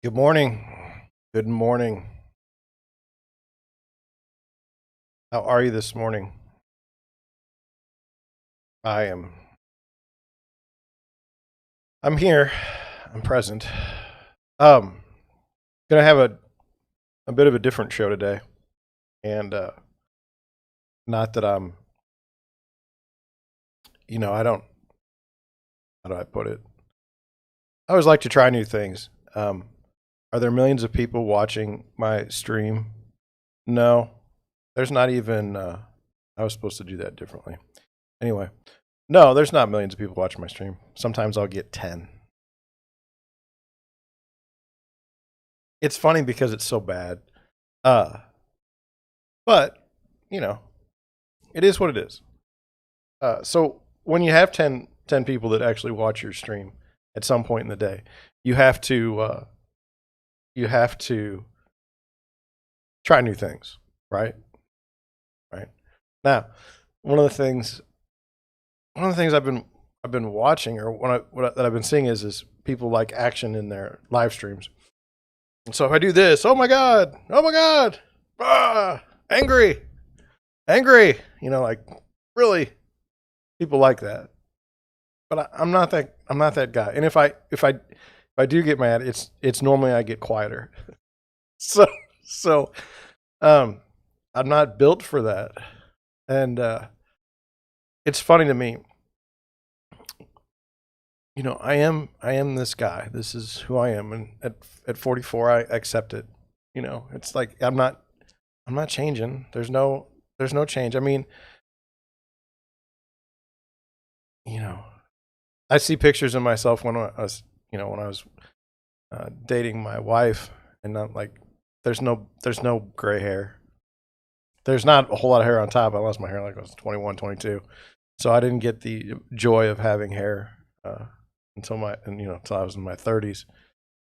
Good morning. Good morning. How are you this morning? I am. I'm here. I'm present. Um, gonna have a bit of a different show today, and not that I'm. I don't. How do I put it? I always like to try new things. Are there millions of people watching my stream? No, there's not even. I was supposed to do that differently. Anyway, no, there's not millions of people watching my stream. Sometimes I'll get 10. It's funny because it's so bad. Uh, but you know, it is what it is. So when you have 10 people that actually watch your stream at some point in the day, you have to uh, you have to try new things, right? Right. Now, one of the things one of the things I've been watching, or that I've been seeing is people like action in their live streams. So if I do this, oh my god, angry, angry, like really, people like that. But I'm not that. I'm not that guy. And if I do get mad, it's normally I get quieter. So so um, I'm not built for that. And it's funny to me. I am this guy. This is who I am. And at 44, I accept it. It's like I'm not changing. There's no change. I mean, you know, I see pictures of myself when I was dating my wife, and I'm like, there's no gray hair. There's not a whole lot of hair on top. I lost my hair like I was 21, 22, so I didn't get the joy of having hair until I was in my 30s.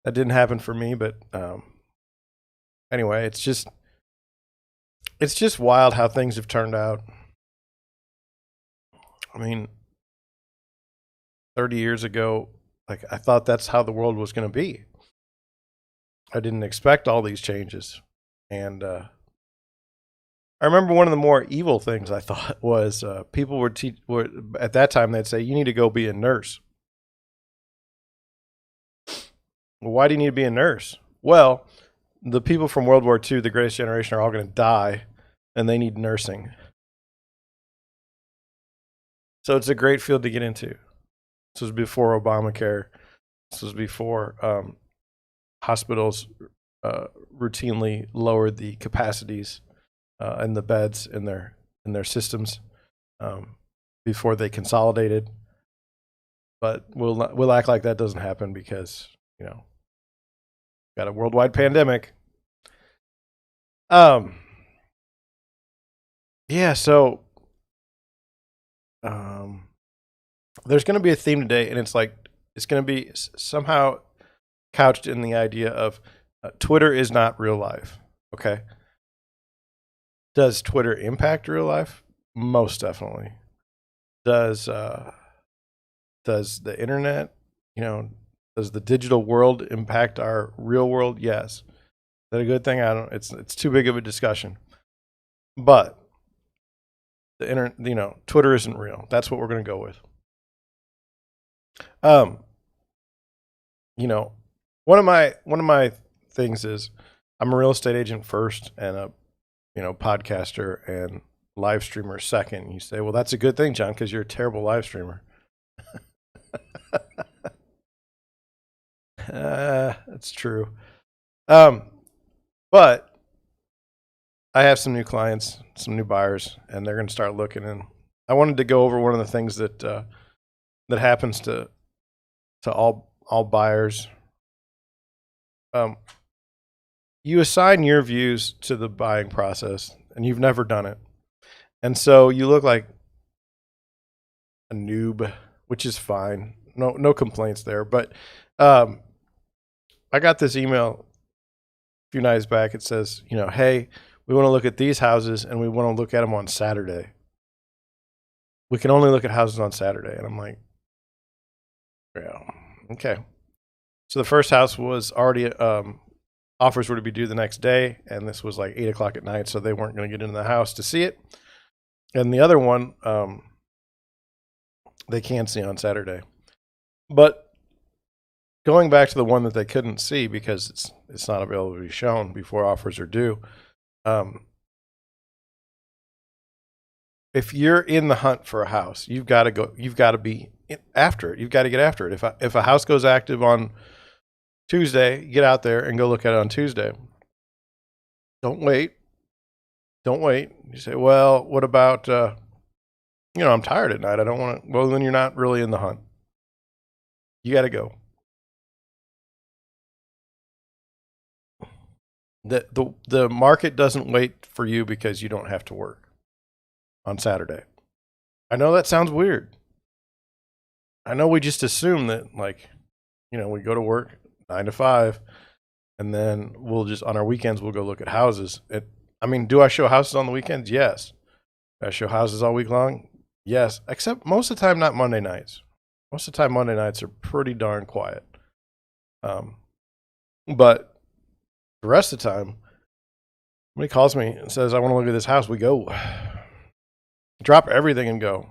That didn't happen for me, but anyway, it's just wild how things have turned out. I mean, 30 years ago, like I thought that's how the world was going to be. I didn't expect all these changes, and I remember one of the more evil things I thought was people were at that time they'd say you need to go be a nurse. Well, why do you need to be a nurse? Well, the people from World War II, the Greatest Generation, are all going to die, and they need nursing. So it's a great field to get into. This was before Obamacare. This was before hospitals routinely lowered the capacities and the beds in their systems before they consolidated. But we'll act like that doesn't happen because got a worldwide pandemic. Um, yeah. So um, there's going to be a theme today, and it's going to be somehow couched in the idea of Twitter is not real life. Okay. Does Twitter impact real life? Most definitely. Does does the internet, does the digital world impact our real world? Yes. Is that a good thing? I don't. It's too big of a discussion. But Twitter isn't real. That's what we're going to go with. Um, you know, one of my things is I'm a real estate agent first, and a podcaster and live streamer second. You say, well, that's a good thing, John, because you're a terrible live streamer. That's true. Um, but I have some new clients, some new buyers, and they're going to start looking. And I wanted to go over one of the things that happens to all buyers. Um, you assign your views to the buying process, and you've never done it, and so you look like a noob, which is fine. No complaints there. But um, I got this email a few nights back. It says, hey, we want to look at these houses, and we want to look at them on Saturday. We can only look at houses on Saturday, and I'm like, yeah, okay. So the first house was already offers were to be due the next day, and this was like 8 o'clock at night, so they weren't going to get into the house to see it. And the other one, they can see on Saturday. But going back to the one that they couldn't see because it's not available to be shown before offers are due. If you're in the hunt for a house, you've got to go. You've got to be after it. You've got to get after it. If a house goes active on Tuesday, get out there and go look at it on Tuesday. Don't wait. Don't wait. You say, well, what about, I'm tired at night. I don't want to. Well, then you're not really in the hunt. You got to go. The market doesn't wait for you because you don't have to work on Saturday. I know that sounds weird. I know we just assume that, like, we go to work 9 to 5, and then we'll just, on our weekends, we'll go look at houses. Do I show houses on the weekends? Yes. Do I show houses all week long? Yes. Except most of the time, not Monday nights. Most of the time, Monday nights are pretty darn quiet. But the rest of the time, somebody calls me and says, I want to look at this house. We go. Drop everything and go.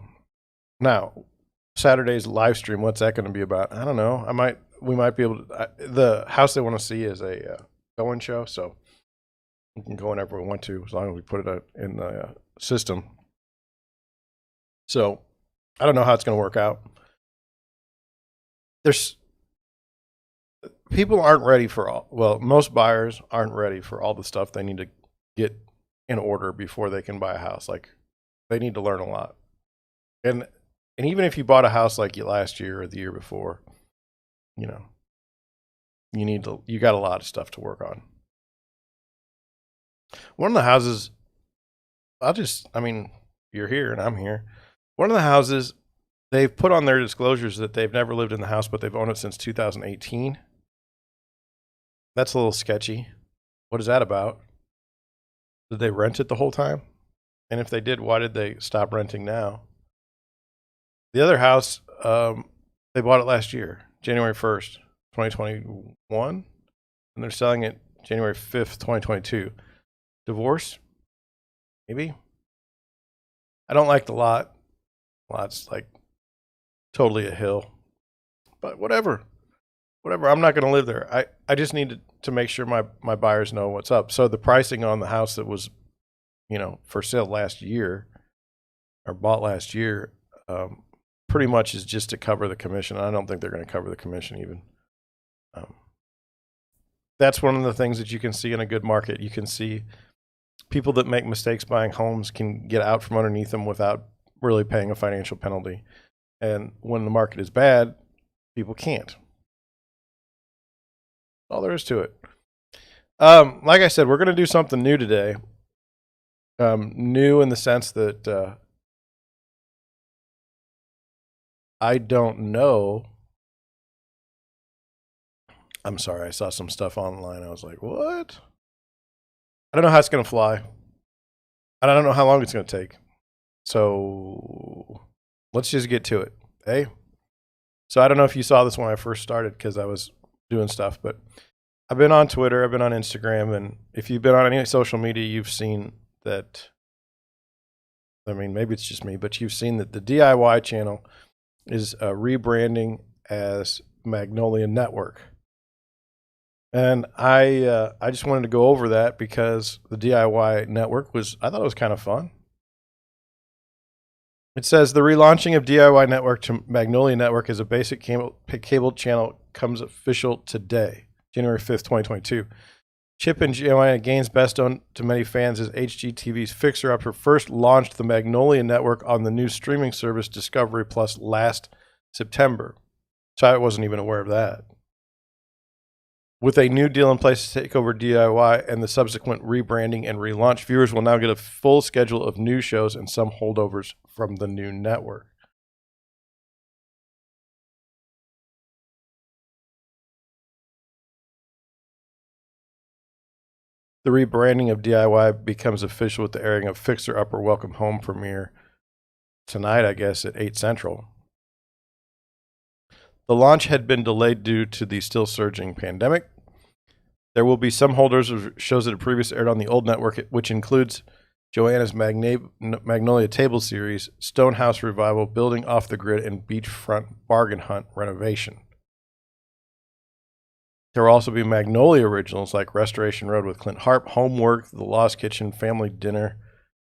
Now, Saturday's live stream, what's that going to be about? I don't know. We might be able to. The house they want to see is a go-in show, so we can go whenever we want to, as long as we put it in the system. So I don't know how it's going to work out. People aren't ready for most buyers aren't ready for all the stuff they need to get in order before they can buy a house. Like, they need to learn a lot. And even if you bought a house like last year or the year before, you got a lot of stuff to work on. One of the houses, you're here and I'm here. One of the houses, they've put on their disclosures that they've never lived in the house, but they've owned it since 2018. That's a little sketchy. What is that about? Did they rent it the whole time? And if they did, why did they stop renting now? The other house, they bought it last year, January 1st, 2021, and they're selling it January 5th, 2022. Divorce? Maybe? I don't like the lot. Lot's like totally a hill. But whatever. I'm not going to live there. I just need to make sure my buyers know what's up. So the pricing on the house that was, for sale last year or bought last year, pretty much is just to cover the commission. I don't think they're going to cover the commission even. That's one of the things that you can see in a good market. You can see people that make mistakes buying homes can get out from underneath them without really paying a financial penalty. And when the market is bad, people can't. All there is to it. Like I said, we're going to do something new today. New in the sense that I don't know. I'm sorry, I saw some stuff online. I was like, what? I don't know how it's going to fly. I don't know how long it's going to take. So let's just get to it. Hey? So I don't know if you saw this when I first started because I was doing stuff, but I've been on Twitter, I've been on Instagram, and if you've been on any social media, you've seen that, maybe it's just me, but you've seen that the DIY channel is rebranding as Magnolia Network. And I just wanted to go over that because the DIY network I thought it was kind of fun. It says the relaunching of DIY Network to Magnolia Network as a basic cable channel comes official today, January 5th, 2022. Chip and Joanna gains best known to many fans as HGTV's Fixer Upper first launched the Magnolia Network on the new streaming service Discovery Plus last September. So I wasn't even aware of that. With a new deal in place to take over DIY and the subsequent rebranding and relaunch, viewers will now get a full schedule of new shows and some holdovers from the new network. The rebranding of DIY becomes official with the airing of Fixer Upper Welcome Home premiere tonight, I guess, at 8 Central. The launch had been delayed due to the still surging pandemic. There will be some holders of shows that have previously aired on the old network, which includes Joanna's Magnolia Table Series, Stonehouse Revival, Building Off the Grid, and Beachfront Bargain Hunt Renovation. There will also be Magnolia originals like Restoration Road with Clint Harp, Homework, The Lost Kitchen, Family Dinner,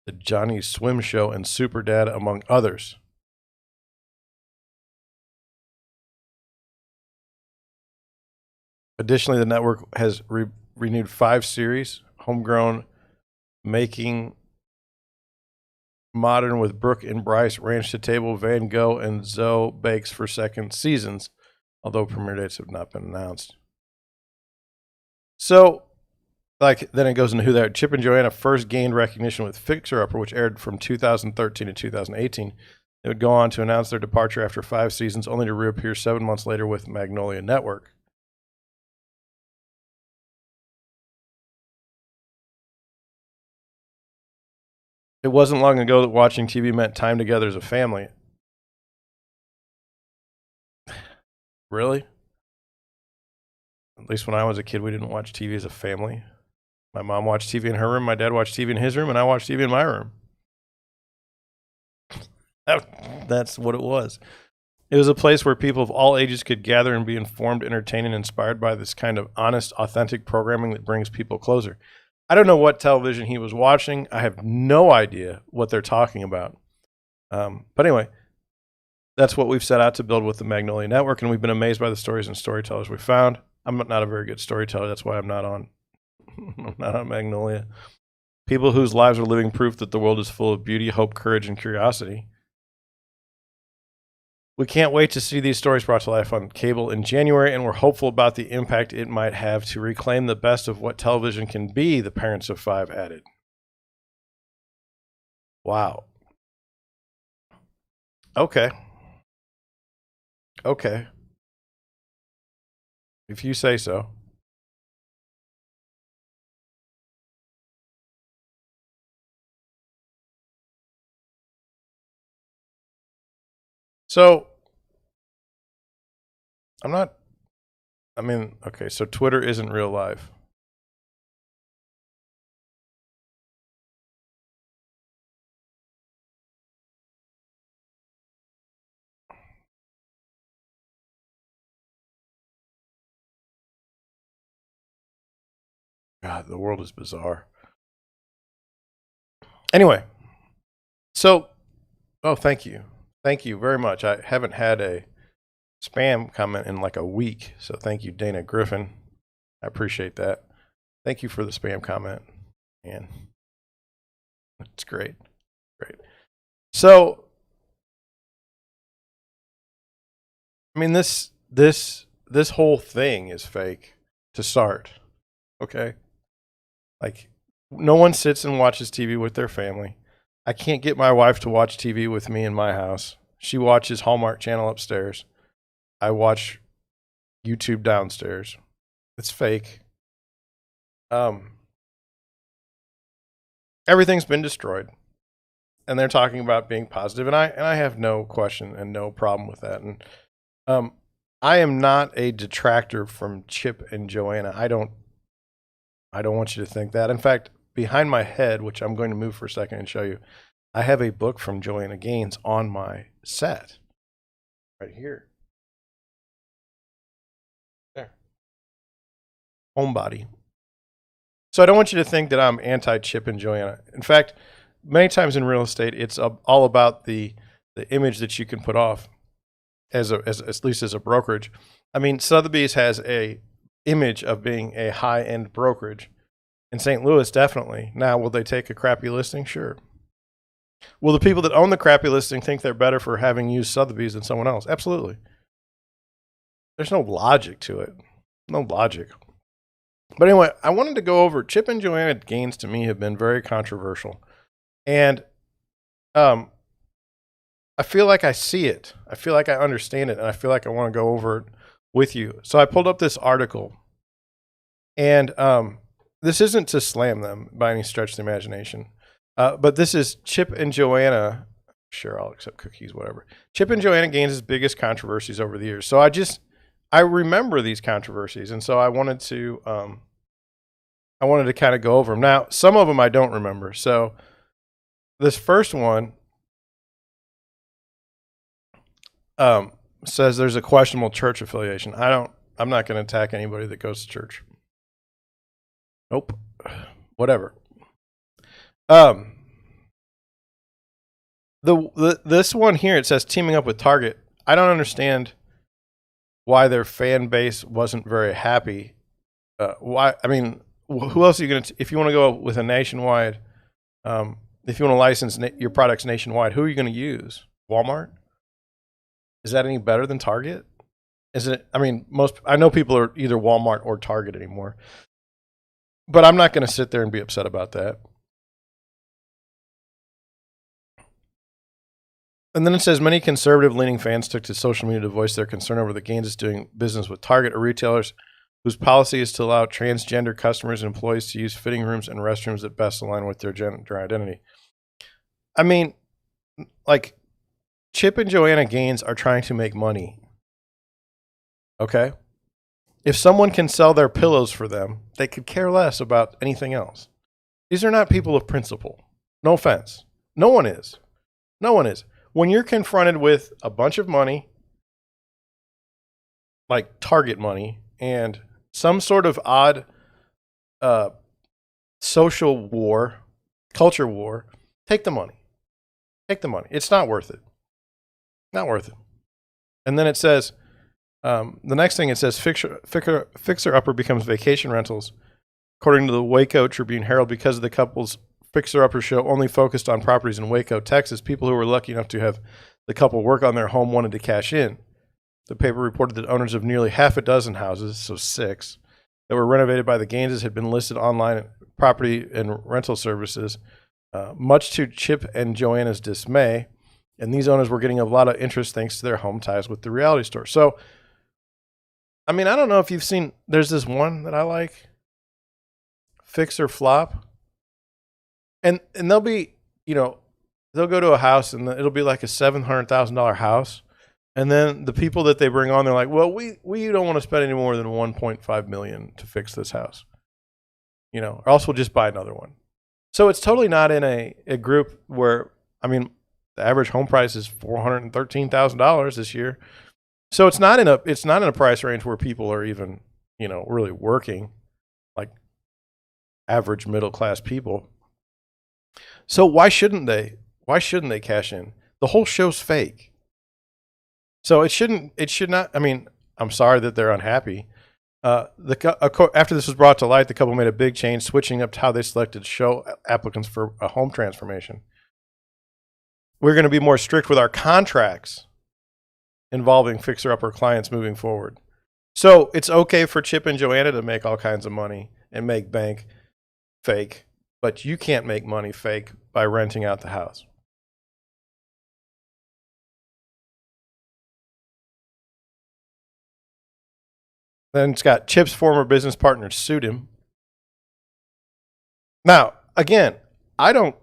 The Johnny Swim Show, and Super Dad, among others. Additionally, the network has renewed 5 series: Homegrown, Making Modern with Brooke and Bryce, Ranch to Table, Van Gogh, and Zoe Bakes for second seasons, although premiere dates have not been announced. So, then it goes into who they are. Chip and Joanna first gained recognition with Fixer Upper, which aired from 2013 to 2018. They would go on to announce their departure after 5 seasons, only to reappear 7 months later with Magnolia Network. It wasn't long ago that watching TV meant time together as a family. Really? At least when I was a kid, we didn't watch TV as a family. My mom watched TV in her room, my dad watched TV in his room, and I watched TV in my room. That's what it was. It was a place where people of all ages could gather and be informed, entertained, and inspired by this kind of honest, authentic programming that brings people closer. I don't know what television he was watching. I have no idea what they're talking about. But anyway, that's what we've set out to build with the Magnolia Network, and we've been amazed by the stories and storytellers we found. I'm not a very good storyteller. That's why I'm not on Magnolia. People whose lives are living proof that the world is full of beauty, hope, courage, and curiosity. We can't wait to see these stories brought to life on cable in January, and we're hopeful about the impact it might have to reclaim the best of what television can be, the parents of 5 added. Wow. Okay. If you say so. So, okay, so Twitter isn't real life. God, the world is bizarre. Anyway, so, thank you. Thank you very much. I haven't had a spam comment in like a week, so thank you, Dana Griffin. I appreciate that. Thank you for the spam comment, and it's great. So, I mean, this whole thing is fake to start. Okay, like no one sits and watches TV with their family. I can't get my wife to watch TV with me in my house. She watches Hallmark Channel upstairs. I watch YouTube downstairs. It's fake. Everything's been destroyed, and they're talking about being positive, and I have no question and no problem with that. And I am not a detractor from Chip and Joanna. I don't want you to think that. In fact, behind my head, which I'm going to move for a second and show you, I have a book from Joanna Gaines on my set right here. There. Homebody. So I don't want you to think that I'm anti-Chip and Joanna. In fact, many times in real estate, it's all about the image that you can put off as at least as a brokerage. I mean, Sotheby's has a image of being a high-end brokerage. In St. Louis, definitely. Now, will they take a crappy listing? Sure. Will the people that own the crappy listing think they're better for having used Sotheby's than someone else? Absolutely. There's no logic to it. No logic. But anyway, I wanted to go over Chip and Joanna Gaines. To me, have been very controversial, and I feel like I see it. I feel like I understand it, and I feel like I want to go over it with you. So I pulled up this article, and this isn't to slam them by any stretch of the imagination, but this is Chip and Joanna Sure, I'll accept cookies, whatever. Chip and Joanna Gaines' biggest controversies over the years. So I remember these controversies, and so I wanted to kind of go over them. Now, some of them I don't remember. So this first one says there's a questionable church affiliation. I'm not going to attack anybody that goes to church. Nope. Whatever. This one here, it says teaming up with Target. I don't understand why their fan base wasn't very happy. Why? I mean, who else are you going to? If you want to go with a nationwide, if you want to license your products nationwide, who are you going to use? Walmart? Is that any better than Target? Is it? I mean, I know people are either Walmart or Target anymore, but I'm not going to sit there and be upset about that. And then it says many conservative-leaning fans took to social media to voice their concern over the Gaines doing business with Target or retailers whose policy is to allow transgender customers and employees to use fitting rooms and restrooms that best align with their gender identity. I mean, like, Chip and Joanna Gaines are trying to make money. Okay? If someone can sell their pillows for them, they could care less about anything else. These are not people of principle. No offense. No one is. No one is. When you're confronted with a bunch of money, like Target money, and some sort of odd social war, culture war, take the money. Take the money. It's not worth it. Not worth it. And then it says, the next thing it says, Fixer Upper becomes vacation rentals. According to the Waco Tribune Herald, because of the couple's Fixer Upper show only focused on properties in Waco, Texas, people who were lucky enough to have the couple work on their home wanted to cash in. The paper reported that owners of nearly half a dozen houses, so 6, that were renovated by the Gaineses had been listed online at property and rental services, much to Chip and Joanna's dismay. And these owners were getting a lot of interest thanks to their home ties with the reality store. So, I mean, I don't know if you've seen, there's this one that I like, Fix or Flop. And they'll be, they'll go to a house and it'll be like a $700,000 house. And then the people that they bring on, they're like, well, we don't want to spend any more than $1.5 million to fix this house, or else we'll just buy another one. So it's totally not in a group where, I mean, the average home price is $413,000 this year. So it's not in a price range where people are even, really working, like average middle class people. So why shouldn't they? Why shouldn't they cash in? The whole show's fake. So it should not. I mean, I'm sorry that they're unhappy. After this was brought to light, the couple made a big change, switching up to how they selected show applicants for a home transformation. We're going to be more strict with our contracts involving fixer-upper clients moving forward. So it's okay for Chip and Joanna to make all kinds of money and make bank fake, but you can't make money fake by renting out the house. Then it's got Chip's former business partner sued him. Now, again, I don't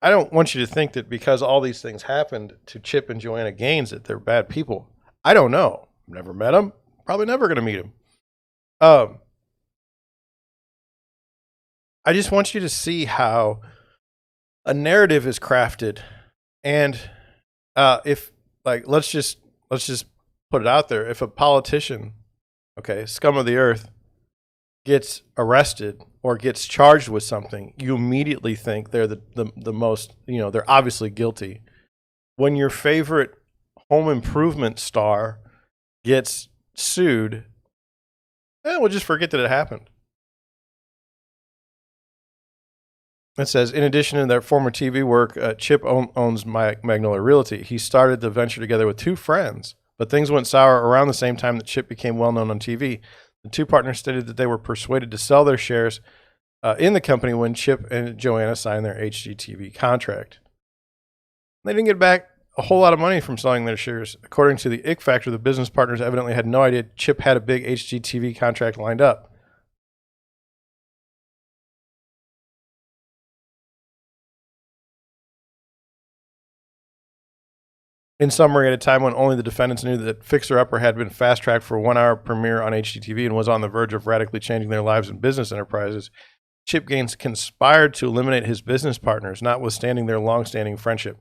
want you to think that because all these things happened to Chip and Joanna Gaines that they're bad people. I don't know. I've never met them. Probably never going to meet them. I just want you to see how a narrative is crafted, and if let's just put it out there. If a politician, scum of the earth, gets arrested or gets charged with something, you immediately think they're the most, they're obviously guilty. When your favorite home improvement star gets sued, we'll just forget that it happened. It says, in addition to their former TV work, Chip owns Magnolia Realty. He started the venture together with 2 friends, but things went sour around the same time that Chip became well-known on TV. The 2 partners stated that they were persuaded to sell their shares in the company when Chip and Joanna signed their HGTV contract. They didn't get back a whole lot of money from selling their shares. According to the Ick Factor, the business partners evidently had no idea Chip had a big HGTV contract lined up. In summary, at a time when only the defendants knew that Fixer Upper had been fast-tracked for a 1-hour premiere on HGTV and was on the verge of radically changing their lives and business enterprises, Chip Gaines conspired to eliminate his business partners, notwithstanding their long-standing friendship.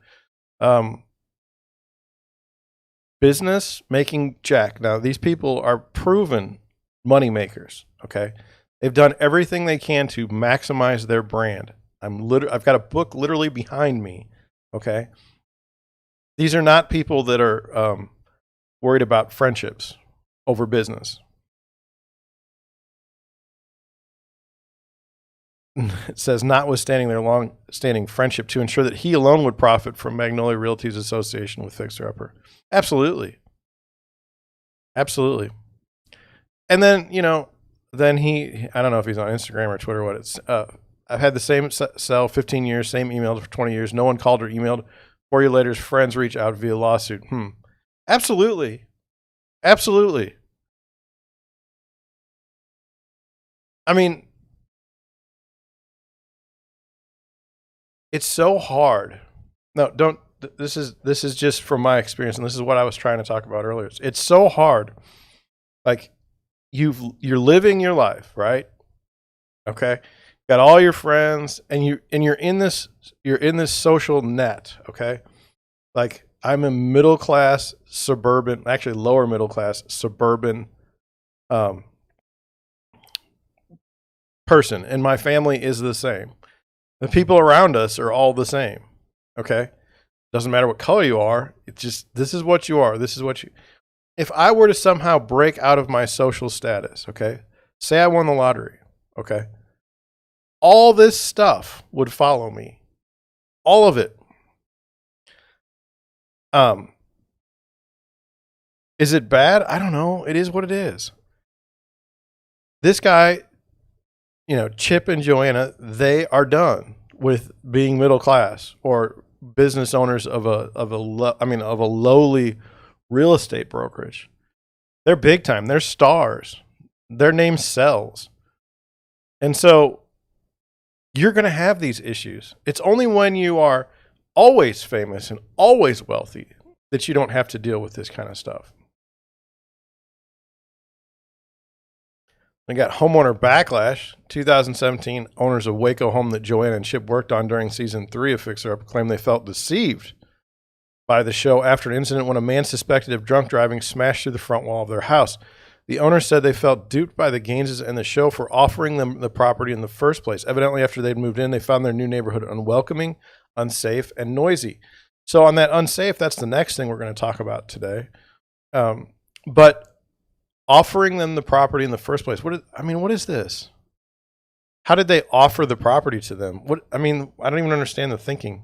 Business making jack. Now, these people are proven money makers, okay? They've done everything they can to maximize their brand. I've got a book literally behind me, okay? These are not people that are worried about friendships over business. It says, notwithstanding their long-standing friendship, to ensure that he alone would profit from Magnolia Realty's association with Fixer Upper. Absolutely. Absolutely. And then, then I don't know if he's on Instagram or Twitter, what it's, I've had the same cell 15 years, same email for 20 years. No one called or emailed. 4 years later, friends reach out via lawsuit. Absolutely. Absolutely. I mean, it's so hard. No, don't. This is just from my experience, and this is what I was trying to talk about earlier. It's so hard. Like you're living your life, right? Okay, got all your friends, and you're in this social net. Okay, like I'm a middle class suburban, actually lower middle class suburban person, and my family is the same. The people around us are all the same. Okay, doesn't matter what color you are. It's just this is what you are. This is what you. If I were to somehow break out of my social status, okay, say I won the lottery, okay, all this stuff would follow me, all of it. Is it bad? I don't know. It is what it is. This guy, Chip and Joanna, they are done with being middle class or business owners of a lowly real estate brokerage. They're big time. They're stars. Their name sells. And so you're going to have these issues. It's only when you are always famous and always wealthy that you don't have to deal with this kind of stuff. We got homeowner backlash. 2017, owners of Waco home that Joanna and Chip worked on during season 3 of Fixer Up claimed they felt deceived by the show after an incident when a man suspected of drunk driving smashed through the front wall of their house. The owner said they felt duped by the Gaineses and the show for offering them the property in the first place. Evidently, after they'd moved in, they found their new neighborhood unwelcoming, unsafe, and noisy. So on that unsafe, that's the next thing we're going to talk about today. But offering them the property in the first place, what is this? How did they offer the property to them? I don't even understand the thinking.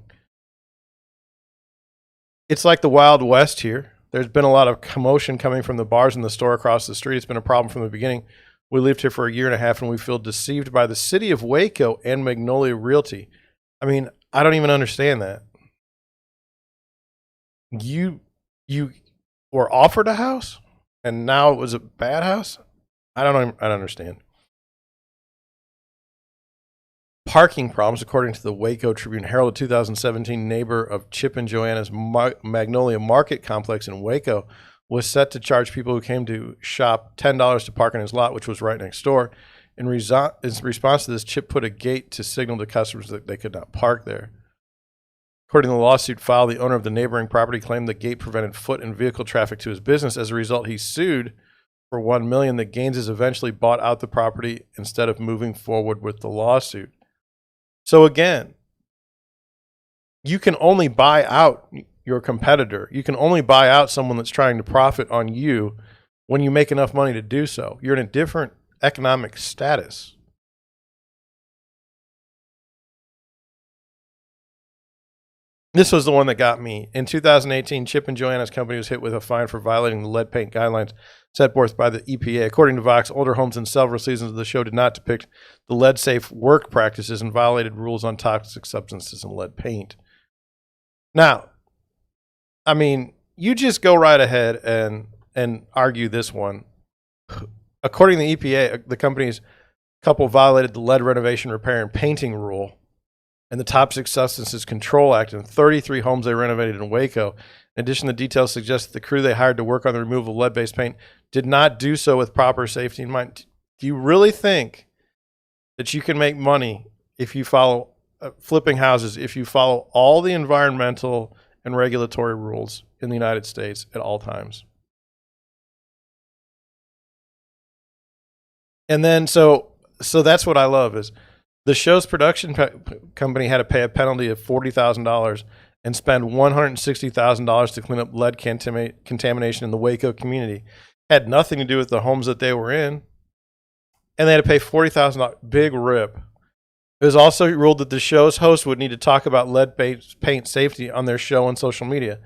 It's like the Wild West here. There's been a lot of commotion coming from the bars in the store across the street. It's been a problem from the beginning. We lived here for a year and a half, and we feel deceived by the city of Waco and Magnolia Realty. I don't even understand that. You were offered a house, and now it was a bad house? I don't understand. Parking problems, according to the Waco Tribune Herald, a 2017 neighbor of Chip and Joanna's Magnolia Market Complex in Waco was set to charge people who came to shop $10 to park in his lot, which was right next door. In response to this, Chip put a gate to signal to customers that they could not park there. According to the lawsuit filed, the owner of the neighboring property claimed the gate prevented foot and vehicle traffic to his business. As a result, he sued for $1 million. The Gaineses eventually bought out the property instead of moving forward with the lawsuit. So again, you can only buy out your competitor. You can only buy out someone that's trying to profit on you when you make enough money to do so. You're in a different economic status. This was the one that got me. In 2018, Chip and Joanna's company was hit with a fine for violating the lead paint guidelines set forth by the EPA. According to Vox, older homes in several seasons of the show did not depict the lead-safe work practices and violated rules on toxic substances and lead paint. Now, you just go right ahead and argue this one. According to the EPA, the company's couple violated the lead renovation, repair, and painting rule and the Toxic Substances Control Act in 33 homes they renovated in Waco. In addition, the details suggest that the crew they hired to work on the removal of lead-based paint did not do so with proper safety in mind. Do you really think that you can make money if you follow flipping houses, if you follow all the environmental and regulatory rules in the United States at all times? And then, so that's what I love is the show's production company had to pay a penalty of $40,000 and spend $160,000 to clean up lead contamination in the Waco community. Had nothing to do with the homes that they were in. And they had to pay $40,000. Big rip. It was also ruled that the show's host would need to talk about lead-based paint safety on their show and social media.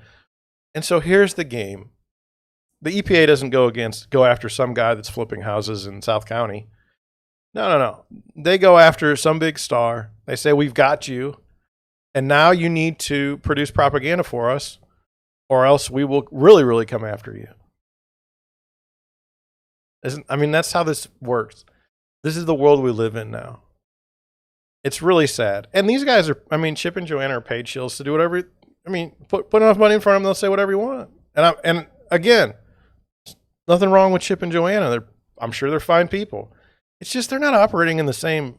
And so here's the game. The EPA doesn't go after some guy that's flipping houses in South County. No. They go after some big star. They say, we've got you, and now you need to produce propaganda for us, or else we will really, really come after you. That's how this works. This is the world we live in now. It's really sad. And these guys are, Chip and Joanna are paid shills to do whatever. Put enough money in front of them, they'll say whatever you want. And again, nothing wrong with Chip and Joanna. I'm sure they're fine people. It's just they're not operating in the same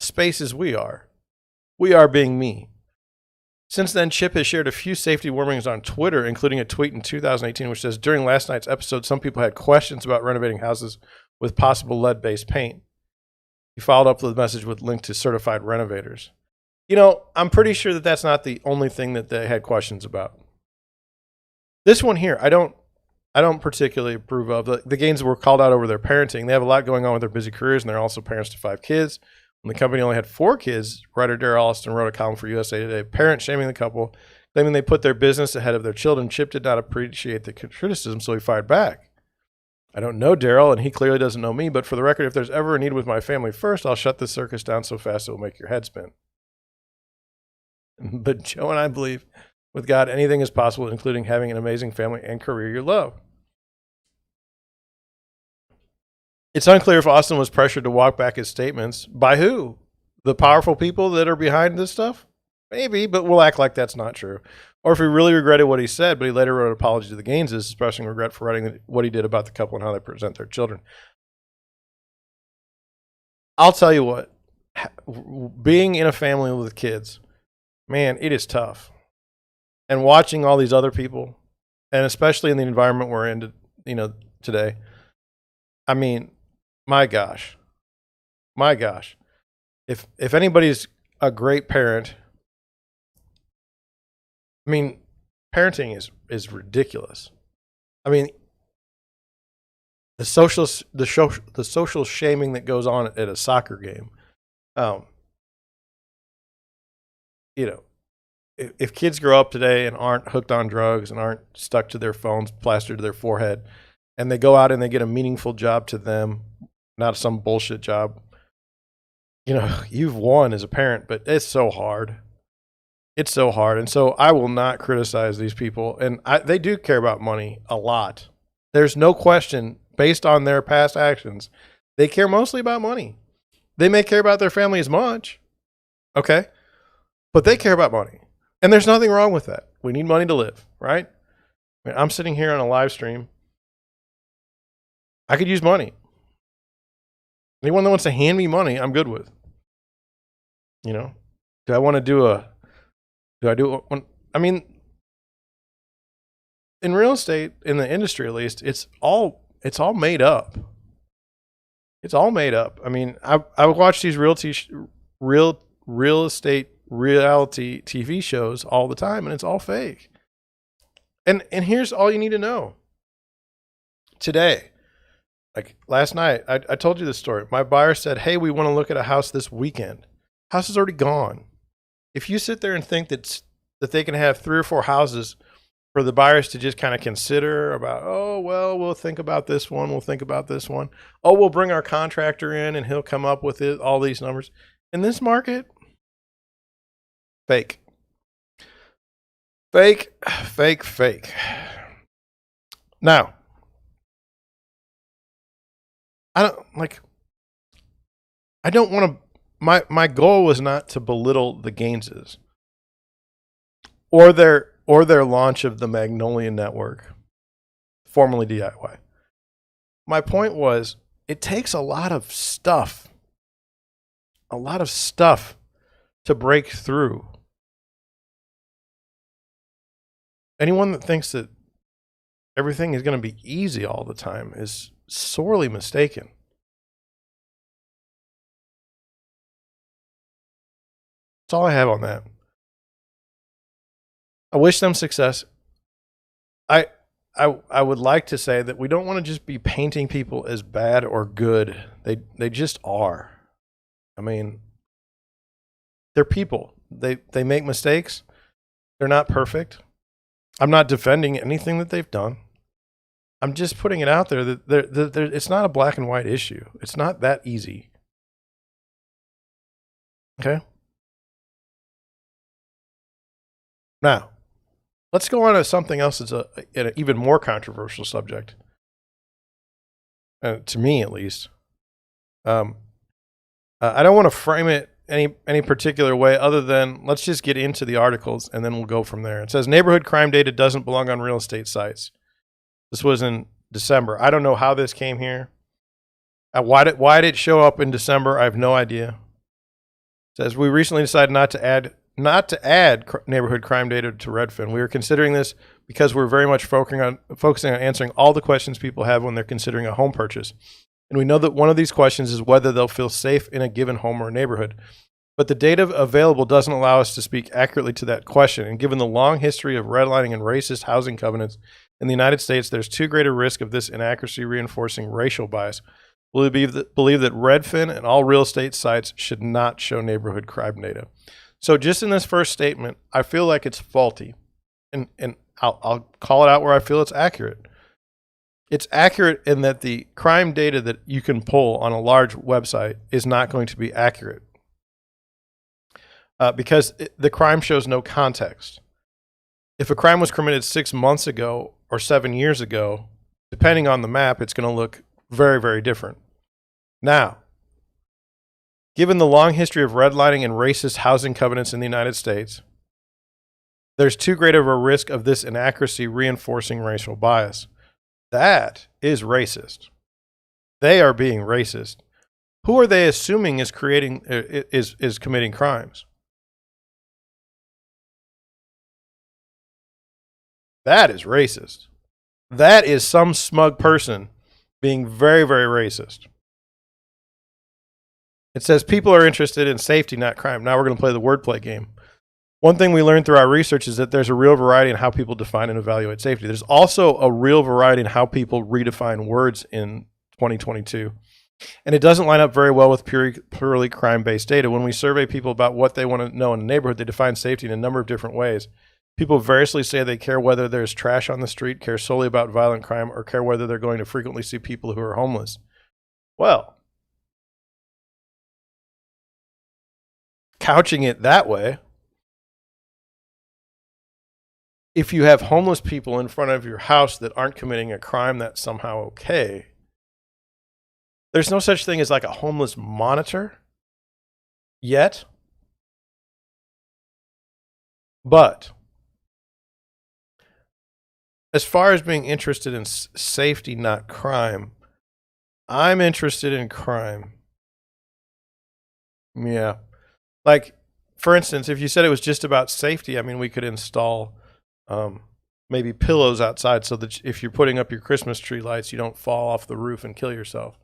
space as we are. We are being me. Since then, Chip has shared a few safety warnings on Twitter, including a tweet in 2018 which says, during last night's episode, some people had questions about renovating houses with possible lead-based paint. He followed up with a message with a link to certified renovators. I'm pretty sure that that's not the only thing that they had questions about. This one here, I don't particularly approve of. The Gaines were called out over their parenting. They have a lot going on with their busy careers, and they're also parents to 5 kids. When the company only had 4 kids, writer Darrell Alston wrote a column for USA Today, parents shaming the couple, claiming they put their business ahead of their children. Chip did not appreciate the criticism, so he fired back. I don't know Darrell, and he clearly doesn't know me, but for the record, if there's ever a need with my family first, I'll shut this circus down so fast it will make your head spin. But Joe and I believe with God, anything is possible, including having an amazing family and career you love. It's unclear if Austin was pressured to walk back his statements. By who? The powerful people that are behind this stuff? Maybe, but we'll act like that's not true. Or if he really regretted what he said, but he later wrote an apology to the Gaineses, expressing regret for writing what he did about the couple and how they present their children. I'll tell you what, being in a family with kids, man, it is tough. And watching all these other people, and especially in the environment we're in, today, my gosh. If anybody's a great parent, parenting is ridiculous. The social shaming that goes on at a soccer game. If kids grow up today and aren't hooked on drugs and aren't stuck to their phones plastered to their forehead, and they go out and they get a meaningful job to them, not some bullshit job, you've won as a parent, but it's so hard. It's so hard. And so I will not criticize these people. And they do care about money a lot. There's no question, based on their past actions, they care mostly about money. They may care about their family as much, okay? But they care about money. And there's nothing wrong with that. We need money to live, right? I'm sitting here on a live stream. I could use money. Anyone that wants to hand me money, I'm good with. Do I want to in real estate, in the industry at least, it's all made up. It's all made up. I watch these real estate reality TV shows all the time, and it's all fake. And here's all you need to know. Today, like last night, I told you this story. My buyer said, hey, we want to look at a house this weekend. House is already gone. If you sit there and think that they can have 3 or 4 houses for the buyers to just kind of consider about, oh, well, we'll think about this one. We'll think about this one. Oh, we'll bring our contractor in and he'll come up with all these numbers. In this market, fake. Fake. Now, I don't want to, my goal was not to belittle the Gaineses or or their launch of the Magnolia network, formerly DIY. My point was, it takes a lot of stuff to break through. Anyone that thinks that everything is going to be easy all the time is sorely mistaken. That's all I have on that. I wish them success. I would like to say that we don't want to just be painting people as bad or good. They just are. I mean, they're people. They make mistakes. They're not perfect. I'm not defending anything that they've done. I'm just putting it out there that it's not a black and white issue. It's not that easy. Okay? Now, let's go on to something else that's an even more controversial subject. To me, at least. I don't want to frame it any particular way other than let's just get into the articles and then we'll go from there. It says neighborhood crime data doesn't belong on real estate sites. This was in December. I don't know how this came here. Why did it show up in December? I have no idea. It says we recently decided not to add neighborhood crime data to Redfin. We are considering this because we're very much focusing on answering all the questions people have when they're considering a home purchase. And we know that one of these questions is whether they'll feel safe in a given home or neighborhood. But the data available doesn't allow us to speak accurately to that question. And given the long history of redlining and racist housing covenants in the United States, there's too great a risk of this inaccuracy reinforcing racial bias. We believe that Redfin and all real estate sites should not show neighborhood crime data. So just in this first statement, I feel like it's faulty. And I'll call it out where I feel it's accurate. It's accurate in that the crime data that you can pull on a large website is not going to be accurate because the crime shows no context. If a crime was committed 6 months ago or 7 years ago, depending on the map, it's going to look very, very different. Now, given the long history of redlining and racist housing covenants in the United States, there's too great of a risk of this inaccuracy reinforcing racial bias. That is racist. They are being racist. Who are they assuming is committing crimes? That is racist. That is some smug person being very, very racist. It says people are interested in safety, not crime. Now we're going to play the wordplay game. One thing we learned through our research is that there's a real variety in how people define and evaluate safety. There's also a real variety in how people redefine words in 2022. And it doesn't line up very well with purely crime-based data. When we survey people about what they want to know in a neighborhood, they define safety in a number of different ways. People variously say they care whether there's trash on the street, care solely about violent crime, or care whether they're going to frequently see people who are homeless. Well, couching it that way, if you have homeless people in front of your house that aren't committing a crime, that's somehow okay. There's no such thing as like a homeless monitor yet. But as far as being interested in safety, not crime, I'm interested in crime. Yeah. Like, for instance, if you said it was just about safety, I mean, we could install maybe pillows outside so that if you're putting up your Christmas tree lights, you don't fall off the roof and kill yourself.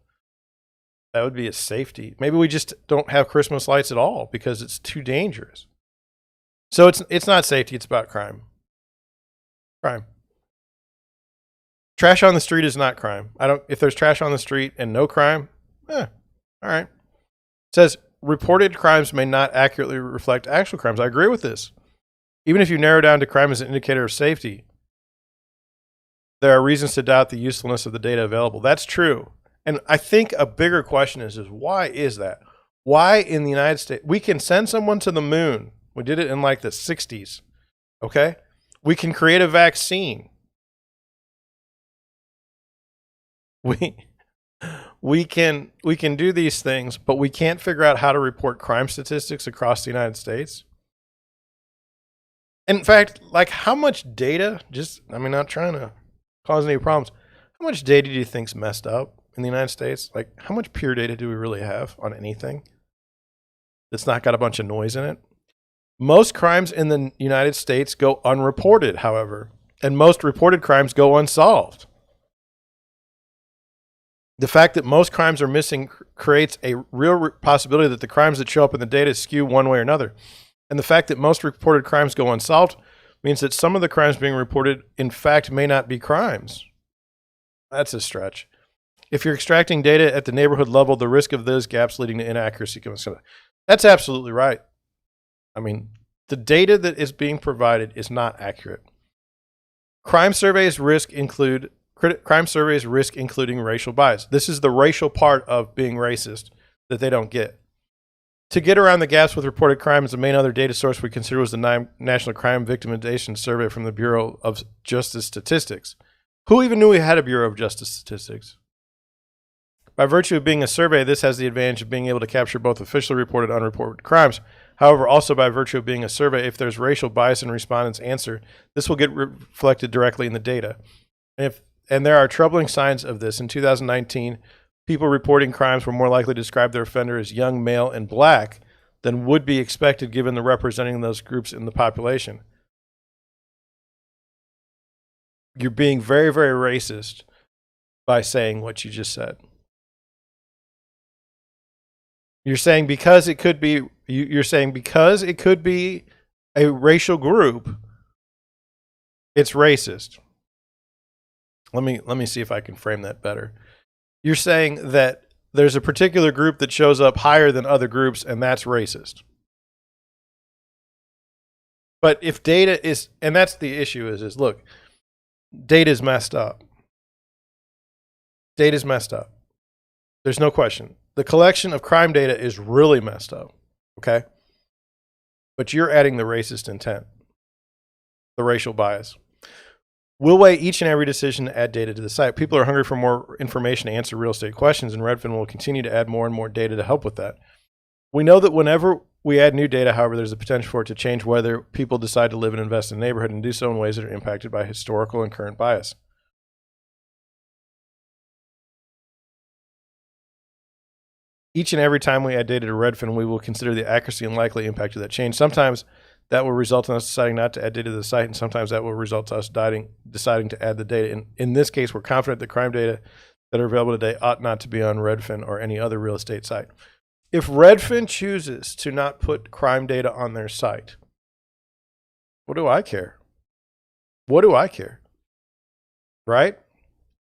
That would be a safety. Maybe we just don't have Christmas lights at all because it's too dangerous. So it's not safety, it's about crime. Crime. Trash on the street is not crime. If there's trash on the street and no crime, all right. It says reported crimes may not accurately reflect actual crimes. I agree with this. Even if you narrow down to crime as an indicator of safety, there are reasons to doubt the usefulness of the data available. That's true. And I think a bigger question is why is that? Why in the United States? We can send someone to the moon. We did it in like the 60s. Okay? We can create a vaccine. We can do these things, but we can't figure out how to report crime statistics across the United States. In fact, like how much data, not trying to cause any problems. How much data do you think's messed up in the United States? Like how much pure data do we really have on anything that's not got a bunch of noise in it? Most crimes in the United States go unreported, however, and most reported crimes go unsolved. The fact that most crimes are missing creates a real possibility that the crimes that show up in the data skew one way or another. And the fact that most reported crimes go unsolved means that some of the crimes being reported, in fact, may not be crimes. That's a stretch. If you're extracting data at the neighborhood level, the risk of those gaps leading to inaccuracy comes. That's absolutely right. I mean, the data that is being provided is not accurate. Crime surveys risk including racial bias. This is the racial part of being racist that they don't get. To get around the gaps with reported crimes, the main other data source we consider was the National Crime Victimization Survey from the Bureau of Justice Statistics. Who even knew we had a Bureau of Justice Statistics? By virtue of being a survey, this has the advantage of being able to capture both officially reported and unreported crimes. However, also by virtue of being a survey, if there's racial bias in respondents' answer, this will get reflected directly in the data. And there are troubling signs of this. In 2019, people reporting crimes were more likely to describe their offender as young, male, and black than would be expected given the representing those groups in the population. You're being very, very racist by saying what you just said. You're saying because it could be a racial group, it's racist. Let me see if I can frame that better. You're saying that there's a particular group that shows up higher than other groups, and that's racist. But if data is, and that's the issue is look, data is messed up. Data is messed up. There's no question. The collection of crime data is really messed up, okay? But you're adding the racist intent, the racial bias. We'll weigh each and every decision to add data to the site. People are hungry for more information to answer real estate questions, and Redfin will continue to add more and more data to help with that. We know that whenever we add new data, however, there's a potential for it to change whether people decide to live and invest in a neighborhood and do so in ways that are impacted by historical and current bias. Each and every time we add data to Redfin, we will consider the accuracy and likely impact of that change. Sometimes that will result in us deciding not to add data to the site, and sometimes that will result to us deciding to add the data. In this case, we're confident that crime data that are available today ought not to be on Redfin or any other real estate site. If Redfin chooses to not put crime data on their site, what do I care? What do I care? Right?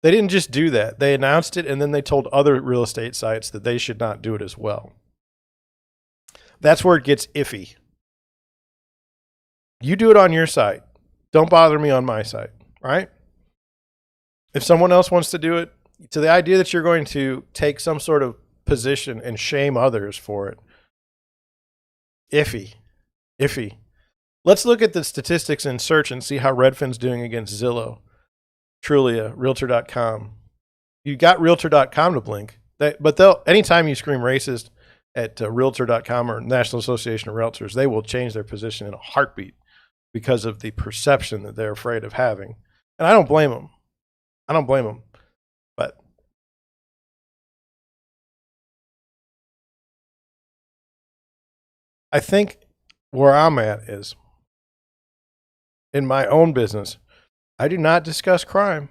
They didn't just do that. They announced it, and then they told other real estate sites that they should not do it as well. That's where it gets iffy. You do it on your site. Don't bother me on my site, right? If someone else wants to do it, to the idea that you're going to take some sort of position and shame others for it, iffy. Let's look at the statistics in search and see how Redfin's doing against Zillow, Trulia, Realtor.com. You got Realtor.com to blink, but anytime you scream racist at Realtor.com or National Association of Realtors, they will change their position in a heartbeat because of the perception that they're afraid of having. And I don't blame them. But I think where I'm at is, in my own business, I do not discuss crime.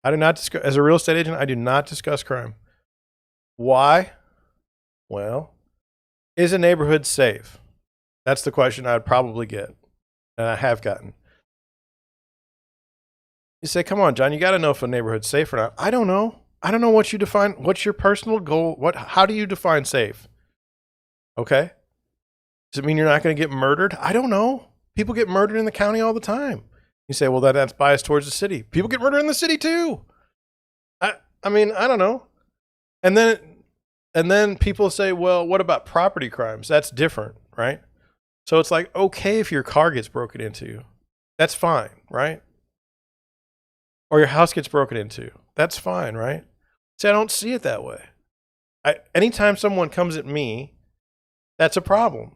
As a real estate agent, I do not discuss crime. Why? Well, is a neighborhood safe? That's the question I would probably get, and I have gotten. You say, come on, John, you got to know if a neighborhood's safe or not. I don't know. I don't know what you define. What's your personal goal? How do you define safe? Okay. Does it mean you're not going to get murdered? I don't know. People get murdered in the county all the time. You say, well, that's biased towards the city. People get murdered in the city too. I mean, I don't know. And then people say, well, what about property crimes? That's different, right? So it's like, okay, if your car gets broken into, that's fine, right? Or your house gets broken into, that's fine, right? See, I don't see it that way. Anytime someone comes at me, that's a problem.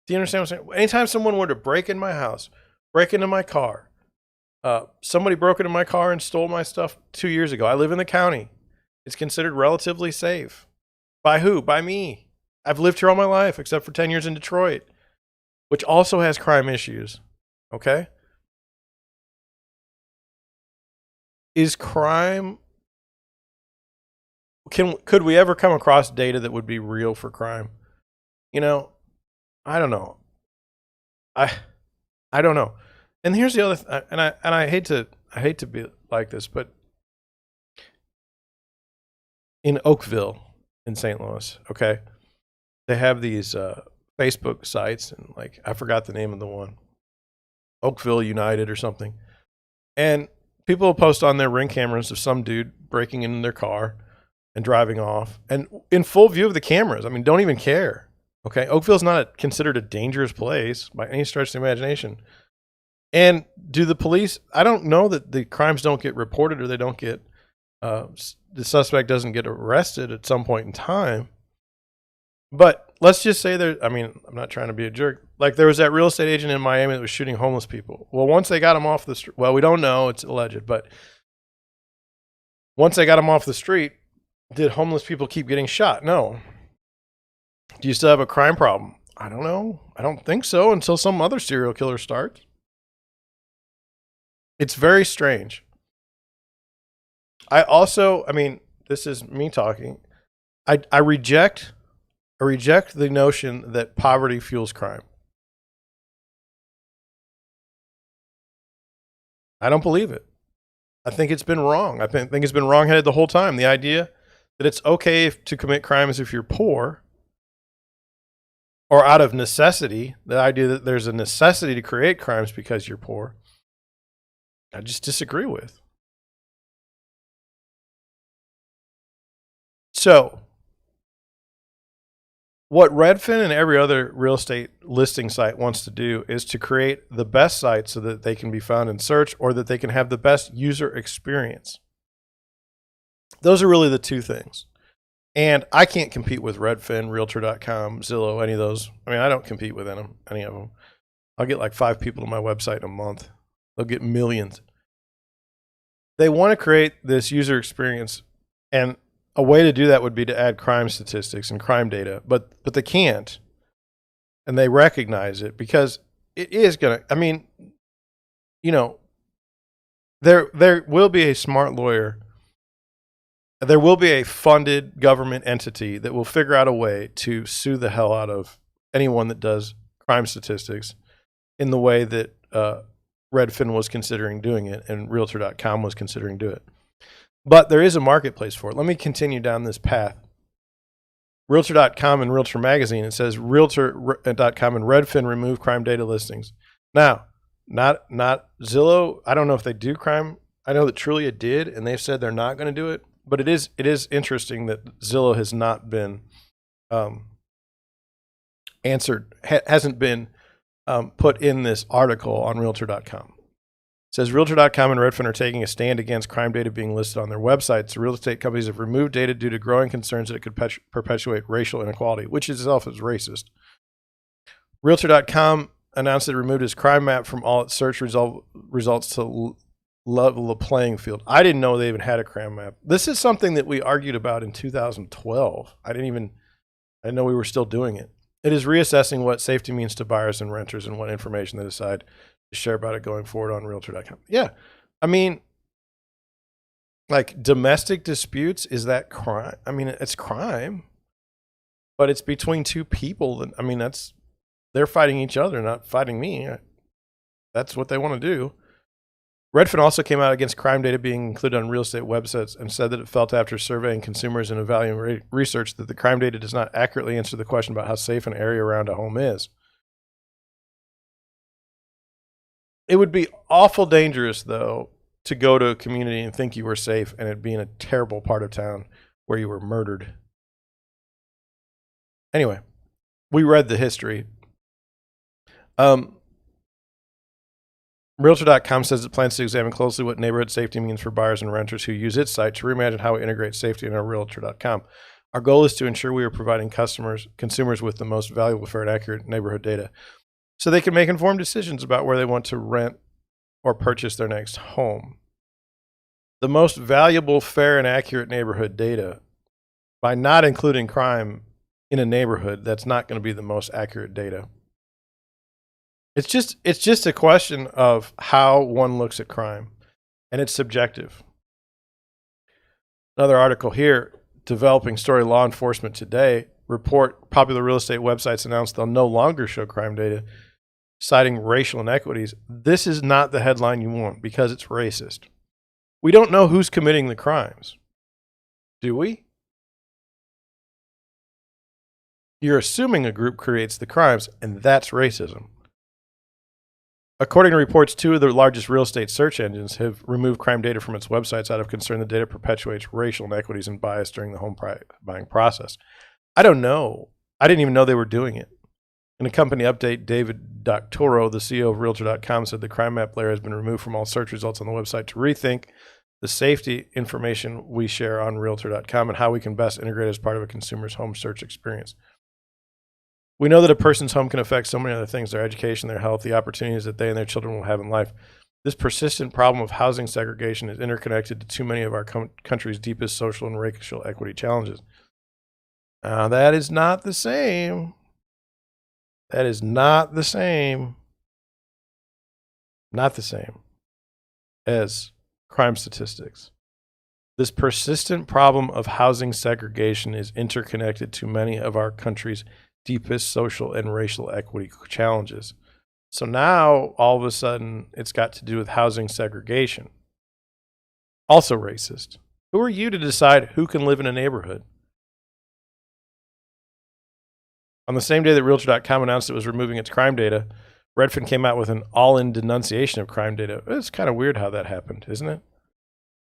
Do you understand what I'm saying? Anytime someone were to break in my house, break into my car, somebody broke into my car and stole my stuff 2 years ago. I live in the county. It's considered relatively safe. By who? By me. I've lived here all my life, except for 10 years in Detroit, which also has crime issues. Okay? Is crime... Could we ever come across data that would be real for crime? You know, I don't know. I don't know. And here's the other I hate to be like this, but in Oakville in St. Louis, okay, they have these Facebook sites, and like I forgot the name of the one, Oakville United or something, and people will post on their Ring cameras of some dude breaking into their car and driving off, and in full view of the cameras. I mean, don't even care. Okay, Oakville's not considered a dangerous place by any stretch of the imagination. And do the police? I don't know that the crimes don't get reported or they don't get the suspect doesn't get arrested at some point in time. But let's just say there. I mean, I'm not trying to be a jerk. Like there was that real estate agent in Miami that was shooting homeless people. Well, once they got him off the street, well, we don't know. It's alleged, but once they got him off the street, did homeless people keep getting shot? No. Do you still have a crime problem? I don't know. I don't think so until some other serial killer starts. It's very strange. I mean, this is me talking. I reject the notion that poverty fuels crime. I don't believe it. I think it's been wrong. I think it's been wrong-headed the whole time. The idea that it's okay to commit crimes if you're poor or out of necessity, the idea that there's a necessity to create crimes because you're poor, I just disagree with. So, what Redfin and every other real estate listing site wants to do is to create the best site so that they can be found in search or that they can have the best user experience. Those are really the two things. And I can't compete with Redfin, Realtor.com, Zillow, any of those. I mean, I don't compete with any of them. I'll get like 5 people to my website in a month. They'll get millions. They want to create this user experience, and a way to do that would be to add crime statistics and crime data, but they can't, and they recognize it because it is going to. I mean, you know, there will be a smart lawyer. There will be a funded government entity that will figure out a way to sue the hell out of anyone that does crime statistics in the way that Redfin was considering doing it and Realtor.com was considering doing it. But there is a marketplace for it. Let me continue down this path. Realtor.com and Realtor Magazine, it says Realtor.com and Redfin remove crime data listings. Now, not Zillow. I don't know if they do crime. I know that Trulia did, and they've said they're not going to do it. But it is interesting that Zillow has not been answered, hasn't been put in this article on Realtor.com. It says Realtor.com and Redfin are taking a stand against crime data being listed on their websites. The real estate companies have removed data due to growing concerns that it could perpetuate racial inequality, which itself is racist. Realtor.com announced it removed its crime map from all its search results to level the playing field. I didn't know they even had a crime map. This is something that we argued about in 2012. I didn't know we were still doing it. It is reassessing what safety means to buyers and renters and what information they decide to share about it going forward on Realtor.com. Yeah. I mean, like domestic disputes, is that crime? I mean, it's crime, but it's between two people. I mean, they're fighting each other, not fighting me. That's what they want to do. Redfin also came out against crime data being included on real estate websites and said that it felt after surveying consumers and evaluating research that the crime data does not accurately answer the question about how safe an area around a home is. It would be awful dangerous, though, to go to a community and think you were safe and it being a terrible part of town where you were murdered. Anyway, we read the history. Realtor.com says it plans to examine closely what neighborhood safety means for buyers and renters who use its site to reimagine how it integrates safety in our Realtor.com. Our goal is to ensure we are providing consumers with the most valuable, fair, and accurate neighborhood data so they can make informed decisions about where they want to rent or purchase their next home. The most valuable, fair, and accurate neighborhood data, by not including crime in a neighborhood, that's not going to be the most accurate data. It's just a question of how one looks at crime, and it's subjective. Another article here, developing story law enforcement today, report popular real estate websites announced they'll no longer show crime data, citing racial inequities. This is not the headline you want because it's racist. We don't know who's committing the crimes. Do we? You're assuming a group creates the crimes, and that's racism. According to reports, 2 of the largest real estate search engines have removed crime data from its websites out of concern the data perpetuates racial inequities and bias during the home buying process. I don't know. I didn't even know they were doing it. In a company update, David Doctorow, the CEO of Realtor.com, said the crime map layer has been removed from all search results on the website to rethink the safety information we share on Realtor.com and how we can best integrate as part of a consumer's home search experience. We know that a person's home can affect so many other things, their education, their health, the opportunities that they and their children will have in life. This persistent problem of housing segregation is interconnected to too many of our country's deepest social and racial equity challenges. Now, that is not the same. That is not the same. Not the same as crime statistics. This persistent problem of housing segregation is interconnected to many of our country's deepest social and racial equity challenges. So now, all of a sudden, it's got to do with housing segregation. Also racist. Who are you to decide who can live in a neighborhood? On the same day that Realtor.com announced it was removing its crime data, Redfin came out with an all-in denunciation of crime data. It's kind of weird how that happened, isn't it?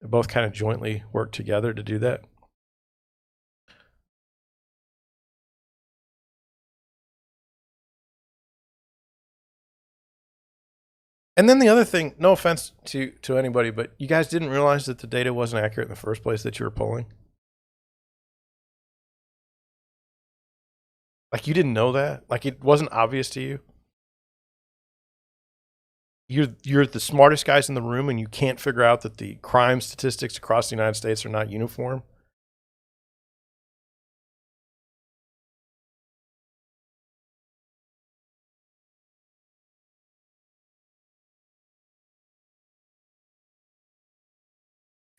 They both kind of jointly worked together to do that. And then the other thing, no offense to anybody, but you guys didn't realize that the data wasn't accurate in the first place that you were polling? Like, you didn't know that? Like, it wasn't obvious to you? You're the smartest guys in the room and you can't figure out that the crime statistics across the United States are not uniform?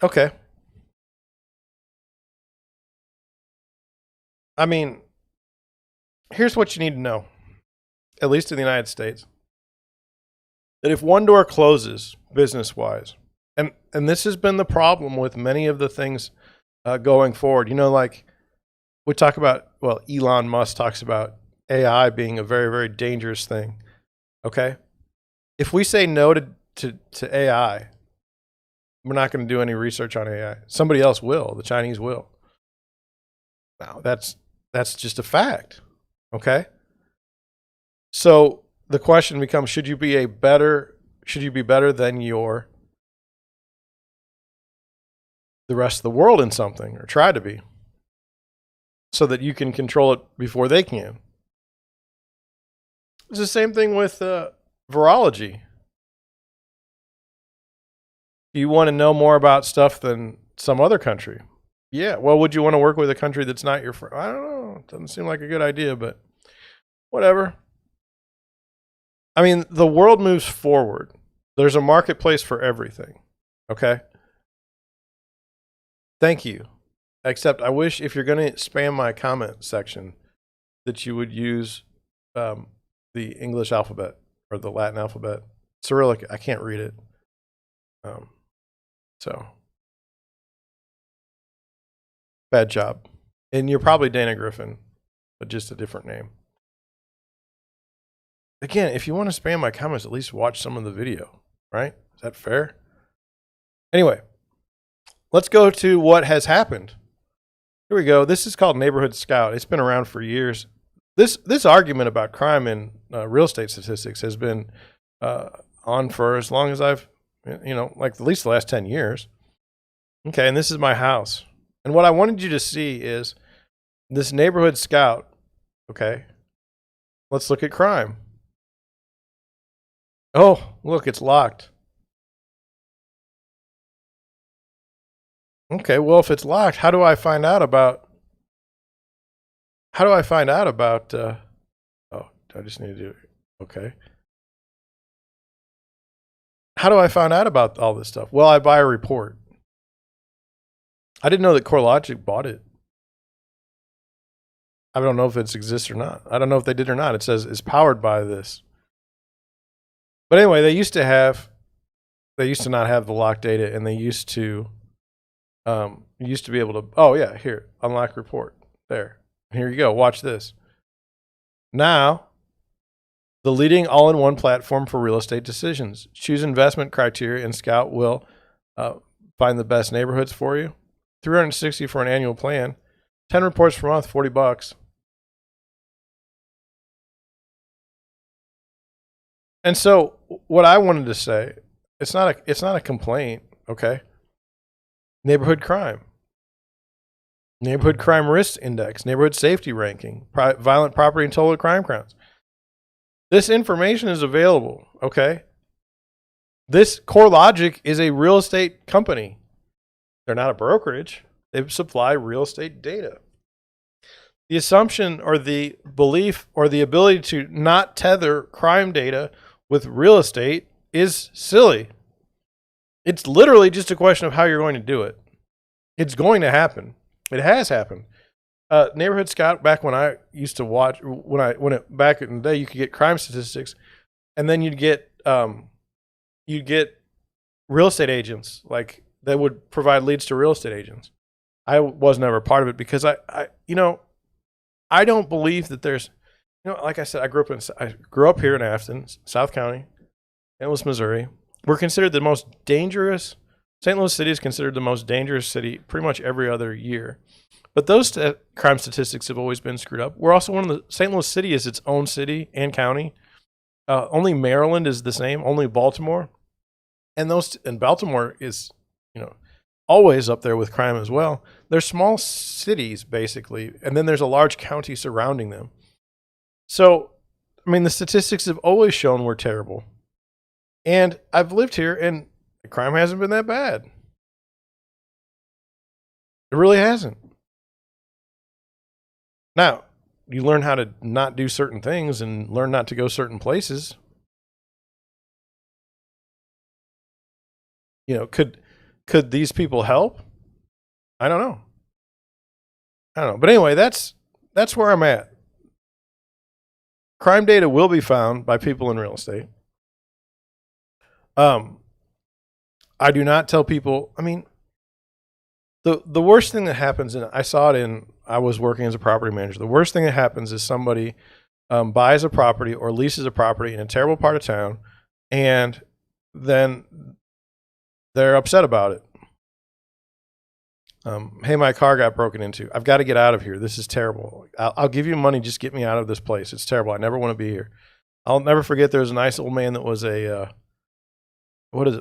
Okay. I mean, here's what you need to know, at least in the United States, that if one door closes business-wise, and this has been the problem with many of the things going forward, you know, like we talk about, well, Elon Musk talks about AI being a very, very dangerous thing, okay? If we say no to AI, we're not going to do any research on AI. Somebody else will. The Chinese will. Now, that's just a fact, okay? So the question becomes, should you be better than the rest of the world in something, or try to be, so that you can control it before they can? It's the same thing with virology. Do you want to know more about stuff than some other country? Yeah. Well, would you want to work with a country that's not your friend? I don't know. It doesn't seem like a good idea, but whatever. I mean, the world moves forward. There's a marketplace for everything. Okay? Thank you. Except I wish, if you're going to spam my comment section, that you would use the English alphabet or the Latin alphabet. Cyrillic, I can't read it. So, bad job. And you're probably Dana Griffin, but just a different name. Again, if you want to spam my comments, at least watch some of the video, right? Is that fair? Anyway, let's go to what has happened. Here we go. This is called Neighborhood Scout. It's been around for years. This argument about crime and real estate statistics has been on for as long as I've, like at least the last 10 years. Okay, and this is my house. And what I wanted you to see is this neighborhood scout, okay, let's look at crime. Oh, look, it's locked. Okay, well, if it's locked, how do I find out about? Oh, I just need to do it. Okay. How do I find out about all this stuff? Well, I buy a report. I didn't know that CoreLogic bought it. I don't know if it exists or not. I don't know if they did or not. It says it's powered by this. But anyway, they used to not have the locked data, and they used to be able to, oh yeah, here, unlock report. There. Here you go. Watch this. Now, the leading all-in-one platform for real estate decisions. Choose investment criteria, and Scout will find the best neighborhoods for you. $360 for an annual plan. 10 reports per month, $40. And so, what I wanted to say, it's not a complaint, okay? Neighborhood crime risk index, neighborhood safety ranking, violent property and total crime counts. This information is available, okay? This CoreLogic is a real estate company. They're not a brokerage. They supply real estate data. The assumption or the belief or the ability to not tether crime data with real estate is silly. It's literally just a question of how you're going to do it. It's going to happen. It has happened. Neighborhood Scout, back when I used to watch, back in the day, you could get crime statistics, and then you'd get real estate agents, like that would provide leads to real estate agents. I was never a part of it because I don't believe that there's, like I said, I grew up here in Afton, South County, St. Louis, Missouri. We're considered the most dangerous. St. Louis City is considered the most dangerous city pretty much every other year. But those crime statistics have always been screwed up. We're also St. Louis City is its own city and county. Only Maryland is the same, only Baltimore. And Baltimore is, always up there with crime as well. They're small cities, basically, and then there's a large county surrounding them. So, the statistics have always shown we're terrible. And I've lived here, and crime hasn't been that bad. It really hasn't. Now, you learn how to not do certain things and learn not to go certain places. Could these people help? I don't know. But anyway, that's where I'm at. Crime data will be found by people in real estate. I do not tell people, the worst thing that happens, and I was working as a property manager. The worst thing that happens is somebody buys a property or leases a property in a terrible part of town, and then they're upset about it. Hey, my car got broken into. I've got to get out of here. This is terrible. I'll give you money. Just get me out of this place. It's terrible. I never want to be here. I'll never forget there was a nice old man that was a,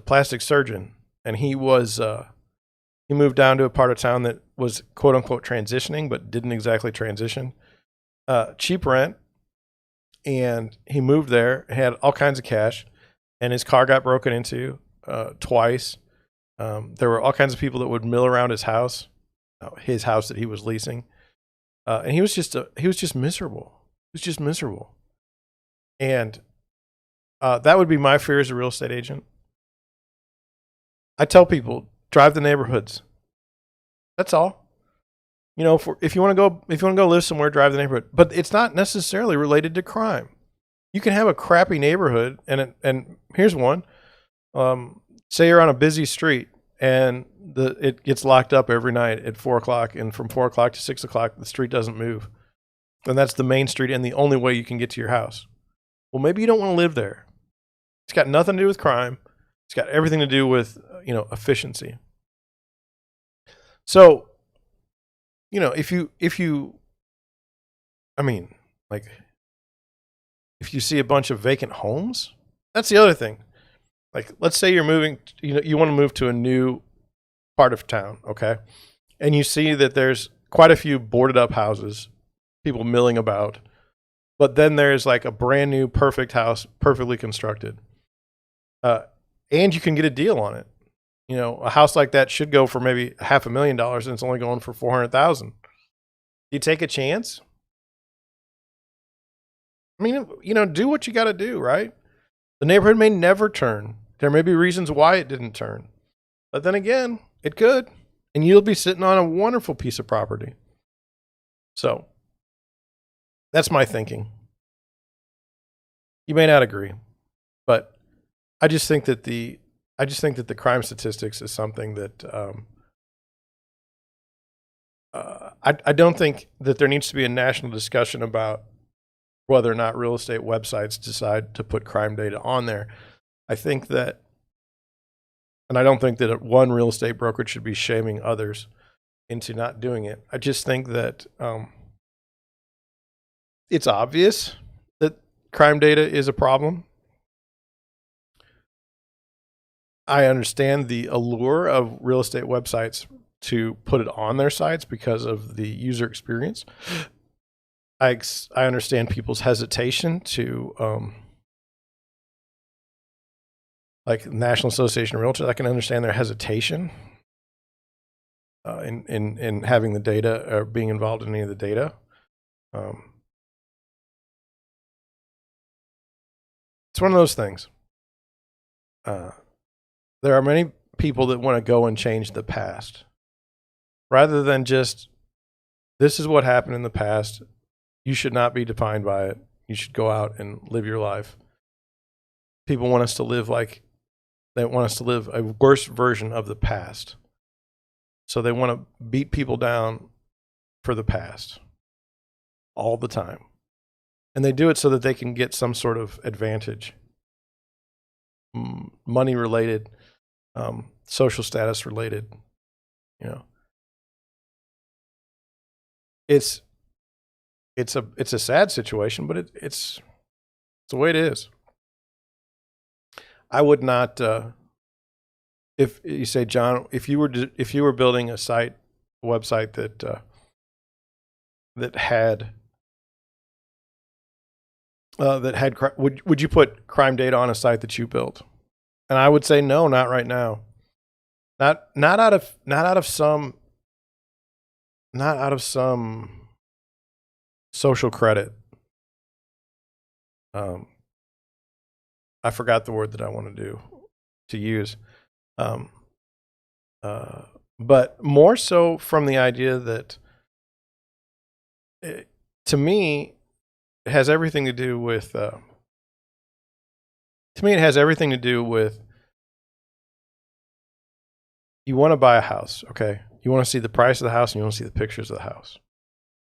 plastic surgeon. And he moved down to a part of town that was quote unquote transitioning, but didn't exactly transition. Cheap rent. And he moved there, had all kinds of cash, and his car got broken into twice. There were all kinds of people that would mill around his house that he was leasing. And he was just miserable. He was just miserable. And that would be my fear as a real estate agent. I tell people, drive the neighborhoods. That's all. If you want to go live somewhere, drive the neighborhood. But it's not necessarily related to crime. You can have a crappy neighborhood, and here's one. Say you're on a busy street and it gets locked up every night at 4:00, and from 4:00 to 6:00 the street doesn't move, and that's the main street and the only way you can get to your house. Well, maybe you don't want to live there. It's got nothing to do with crime. It's got everything to do with efficiency. So, if you see a bunch of vacant homes, that's the other thing. Like, let's say you're moving, you want to move to a new part of town, okay? And you see that there's quite a few boarded up houses, people milling about. But then there's like a brand new, perfect house, perfectly constructed. And you can get a deal on it. You know, a house like that should go for maybe $500,000 and it's only going for $400,000. You take a chance? I mean, you know, do what you got to do, right? The neighborhood may never turn. There may be reasons why it didn't turn. But then again, it could. And you'll be sitting on a wonderful piece of property. So that's my thinking. You may not agree, but I just think that the crime statistics is something that I don't think that there needs to be a national discussion about whether or not real estate websites decide to put crime data on there. I think that, and I don't think that one real estate brokerage should be shaming others into not doing it. I just think that it's obvious that crime data is a problem. I understand the allure of real estate websites to put it on their sites because of the user experience. I understand people's hesitation to, like National Association of Realtors, I can understand their hesitation in having the data or being involved in any of the data. It's one of those things. There are many people that want to go and change the past rather than just, this is what happened in the past. You should not be defined by it. You should go out and live your life. People want us to live like, they want us to live a worse version of the past. So they want to beat people down for the past all the time. And they do it so that they can get some sort of advantage, money related, social status related, you know. It's a sad situation, but it's the way it is. I would not, if you say, John, if you were building a website that had would you put crime data on a site that you built? And I would say no, not right now. Not out of some social credit. I forgot the word that I want to use. But more so from the idea that to me, it has everything to do with, you want to buy a house, okay? You want to see the price of the house and you want to see the pictures of the house.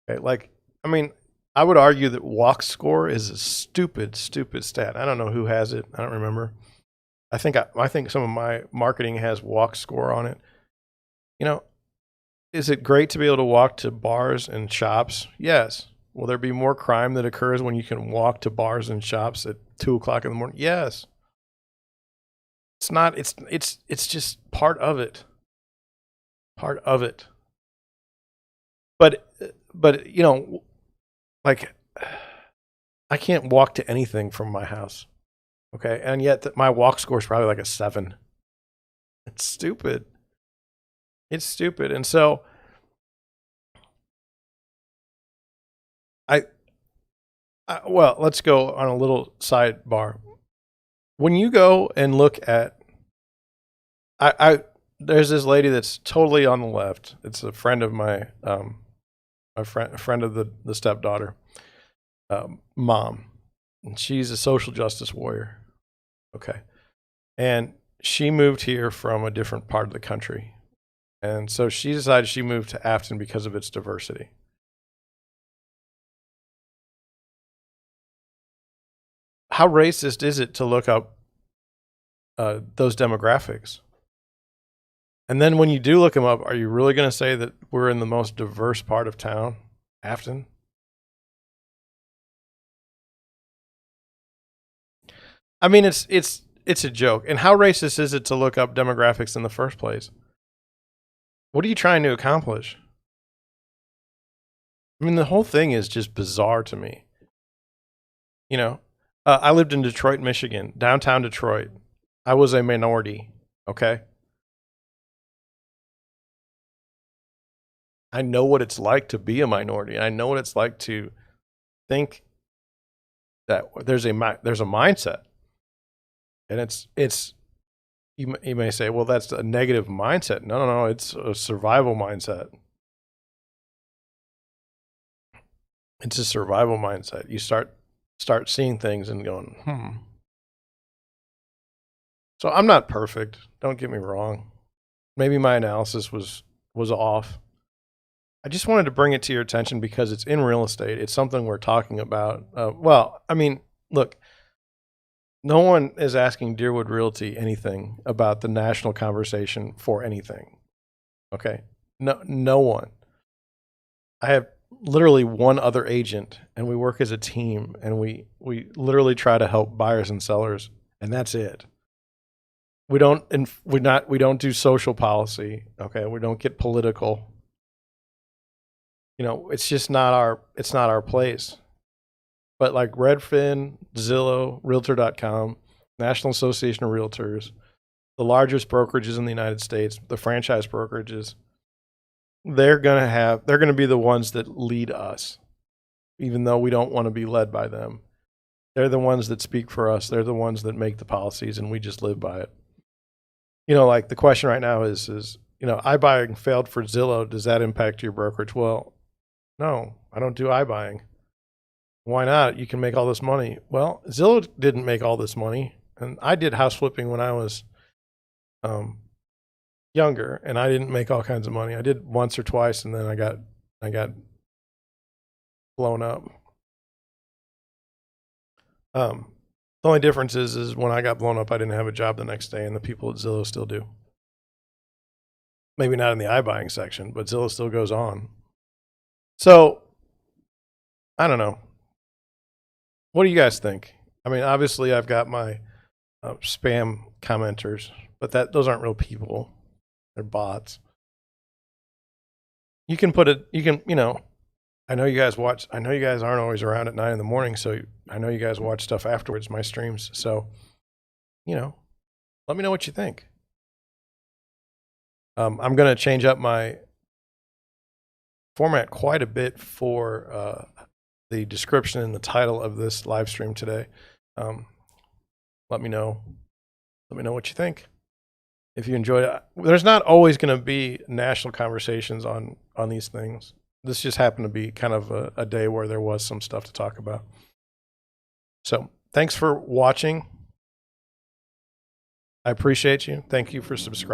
Okay, like, I mean, I would argue that walk score is a stupid stat. I don't know who has it. I don't remember. I think some of my marketing has walk score on it. You know, is it great to be able to walk to bars and shops? Yes. Will there be more crime that occurs when you can walk to bars and shops at 2:00 in the morning? Yes. It's not, it's just part of it. Part of it. But, you know, like, I can't walk to anything from my house. Okay. And yet my walk score is probably like a 7. It's stupid. It's stupid. And so well, let's go on a little sidebar. When you go and look at, there's this lady that's totally on the left. It's a friend of my, a friend of the stepdaughter, mom, and she's a social justice warrior. Okay. And she moved here from a different part of the country. And so she decided she moved to Afton because of its diversity. How racist is it to look up those demographics? And then when you do look them up, are you really going to say that we're in the most diverse part of town, Afton? I mean, it's a joke. And how racist is it to look up demographics in the first place? What are you trying to accomplish? I mean, the whole thing is just bizarre to me. You know, I lived in Detroit, Michigan, downtown Detroit. I was a minority. Okay. I know what it's like to be a minority. I know what it's like to think that there's a mindset, and it's you may say, well, that's a negative mindset. No, no, no, it's a survival mindset. It's a survival mindset. You start seeing things and going, So I'm not perfect. Don't get me wrong. Maybe my analysis was off. I just wanted to bring it to your attention because it's in real estate. It's something we're talking about. Well, I mean, look, no one is asking Deerwood Realty anything about the national conversation for anything. Okay, no one. I have literally one other agent, and we work as a team, and we literally try to help buyers and sellers, and that's it. We don't do social policy. Okay, we don't get political. You know, it's just not our place. But like Redfin, Zillow, Realtor.com, National Association of Realtors, the largest brokerages in the United States, the franchise brokerages, they're going to be the ones that lead us, even though we don't want to be led by them. They're the ones that speak for us. They're the ones that make the policies, and we just live by it. You know, like the question right now is, iBuying failed for Zillow. Does that impact your brokerage? Well, no, I don't do iBuying. Why not? You can make all this money. Well, Zillow didn't make all this money, and I did house flipping when I was younger, and I didn't make all kinds of money. I did once or twice, and then I got blown up. The only difference is when I got blown up, I didn't have a job the next day, and the people at Zillow still do. Maybe not in the iBuying section, but Zillow still goes on. So, I don't know. What do you guys think? I mean, obviously, I've got my spam commenters, but those aren't real people. They're bots. You can put it, I know you guys aren't always around at 9 in the morning, so I know you guys watch stuff afterwards, my streams. So, let me know what you think. I'm going to change up my format quite a bit for the description and the title of this live stream today. Let me know what you think. If you enjoyed it, there's not always going to be national conversations on these things. This just happened to be kind of a day where there was some stuff to talk about. So thanks for watching. I appreciate you. Thank you for subscribing.